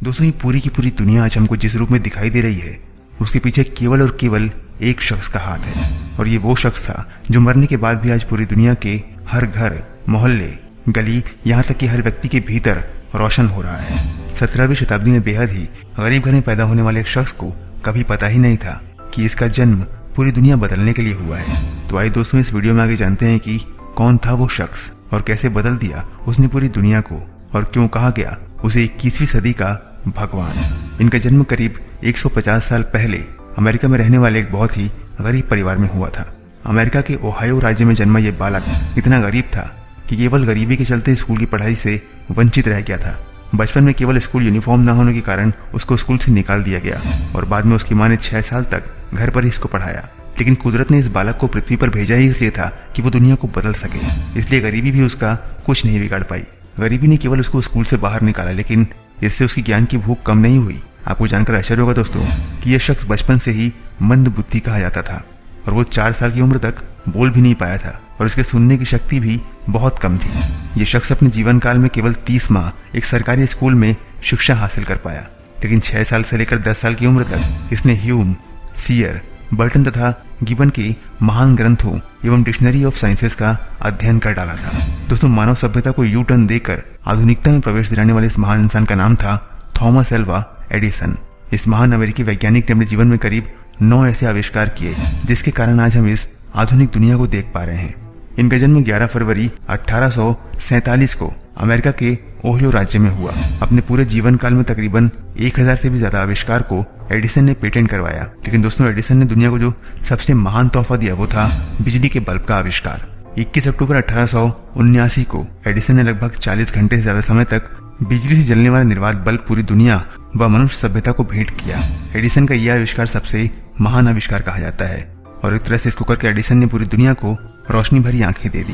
दोस्तों, ये पूरी की पूरी दुनिया आज हमको जिस रूप में दिखाई दे रही है उसके पीछे केवल और केवल एक शख्स का हाथ है। और ये वो शख्स था जो मरने के बाद भी आज पूरी दुनिया के हर घर, मोहल्ले, गली, यहाँ तक कि हर व्यक्ति के भीतर रोशन हो रहा है। 17वीं शताब्दी में बेहद ही गरीब घर में पैदा होने वाले एक शख्स को कभी पता ही नहीं था कि इसका जन्म पूरी दुनिया बदलने के लिए हुआ है। तो आइए दोस्तों, इस वीडियो में आगे जानते हैं कि कौन था वो शख्स और कैसे बदल दिया उसने पूरी दुनिया को, और क्यों कहा गया उसे 21वीं सदी का भगवान। इनका जन्म करीब 150 साल पहले अमेरिका में रहने वाले एक बहुत ही गरीब परिवार में हुआ था। अमेरिका के ओहायो राज्य में जन्मा ये बालक इतना गरीब था कि केवल गरीबी के चलते स्कूल की पढ़ाई से वंचित रह गया था। बचपन में केवल स्कूल यूनिफॉर्म न होने के कारण उसको स्कूल से निकाल दिया गया और बाद में उसकी मां ने 6 साल तक घर पर ही इसको पढ़ाया। लेकिन कुदरत ने इस बालक को पृथ्वी पर भेजा ही इसलिए था कि वो दुनिया को बदल सके, इसलिए गरीबी भी उसका कुछ नहीं बिगाड़ पाई। गरीबी ने केवल उसको स्कूल से बाहर निकाला, लेकिन इससे उसकी ज्ञान की भूख कम नहीं हुई। आपको जानकर आश्चर्य होगा दोस्तों कि यह शख्स बचपन से ही मंद बुद्धि कहा जाता था और वो 4 साल की उम्र तक बोल भी नहीं पाया था और उसके सुनने की शक्ति भी बहुत कम थी। ये शख्स अपने जीवन काल में केवल 30 माह एक सरकारी स्कूल में शिक्षा हासिल कर पाया, लेकिन 6 साल से लेकर 10 साल की उम्र तक इसने ह्यूम, सीयर, बर्टन तथा गिबन के महान ग्रंथों एवं डिक्शनरी ऑफ साइंसेस का अध्ययन कर डाला था। दोस्तों, मानव सभ्यता को यू टर्न देकर आधुनिकता में प्रवेश दिलाने वाले इस महान इंसान का नाम था थॉमस एल्वा एडिसन। इस महान अमेरिकी वैज्ञानिक ने अपने जीवन में करीब 9 ऐसे आविष्कार किए जिसके कारण आज हम इस आधुनिक दुनिया को देख पा रहे हैं। इनका जन्म 11 फरवरी 1847 को अमेरिका के ओहियो राज्य में हुआ। अपने पूरे जीवन काल में तकरीबन 1000 से भी ज्यादा आविष्कार को एडिसन ने पेटेंट करवाया। लेकिन दोस्तों, एडिसन ने दुनिया को जो सबसे महान तोहफा दिया वो था बिजली के बल्ब का आविष्कार। 21 अक्टूबर 1879 को एडिसन ने लगभग 40 घंटे से ज्यादा समय तक बिजली से जलने वाला निर्वात बल्ब पूरी दुनिया व मनुष्य सभ्यता को भेंट किया। एडिसन का यह आविष्कार सबसे महान आविष्कार कहा जाता है और एक तरह से इसको करके एडिसन ने पूरी दुनिया को रोशनी भरी आंखें दे दी।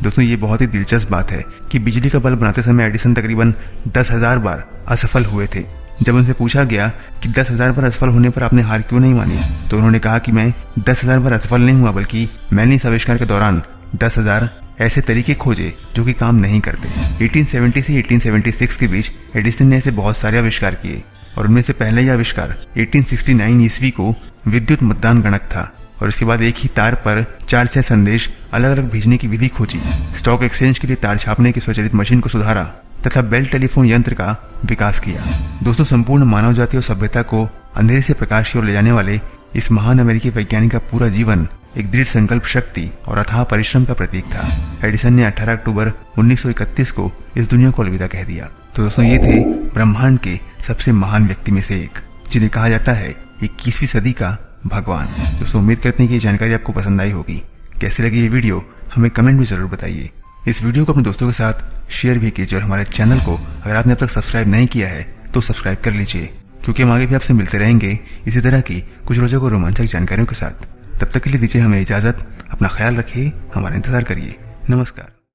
दोस्तों, ये बहुत ही दिलचस्प बात है कि बिजली का बल्ब बनाते समय एडिसन तकरीबन 10,000 बार असफल हुए थे। जब उनसे पूछा गया कि 10,000 बार असफल होने पर आपने हार क्यों नहीं मानी, तो उन्होंने कहा कि मैं 10,000 बार असफल नहीं हुआ, बल्कि मैंने इस आविष्कार के दौरान 10,000 ऐसे तरीके खोजे जो कि काम नहीं करते। 1870 से 1876 के बीच एडिसन ने ऐसे बहुत सारे आविष्कार किए और उनमें से पहला ही आविष्कार 1869 ईस्वी को विद्युत मतदान गणक था। और इसके बाद एक ही तार पर 4-6 संदेश अलग अलग भेजने की विधि खोजी, स्टॉक एक्सचेंज के लिए तार छापने की स्वचालित मशीन को सुधारा तथा बेल टेलीफोन यंत्र का विकास किया। दोस्तों, संपूर्ण मानव जाति और सभ्यता को अंधेरे से प्रकाश की ओर ले जाने वाले इस महान अमेरिकी वैज्ञानिक का पूरा जीवन एक दृढ़ संकल्प शक्ति और अथाह परिश्रम का प्रतीक था। एडिसन ने 18 अक्टूबर 1931 को इस दुनिया को अलविदा कह दिया। तो दोस्तों, ये थे ब्रह्मांड के सबसे महान व्यक्ति में से एक, जिन्हें कहा जाता है 21वीं सदी का भगवान। दोस्तों, उम्मीद करते हैं कि ये जानकारी आपको पसंद आई होगी। कैसी लगी ये वीडियो हमें कमेंट में जरूर बताइए। इस वीडियो को अपने दोस्तों के साथ शेयर भी कीजिए और हमारे चैनल को अगर आपने अब तक सब्सक्राइब नहीं किया है तो सब्सक्राइब कर लीजिए, क्योंकि हम आगे भी आपसे मिलते रहेंगे इसी तरह की कुछ रोचक और रोमांचक जानकारियों के साथ। तब तक के लिए दीजिए हमें इजाजत। अपना ख्याल रखिए, हमारा इंतजार करिए। नमस्कार।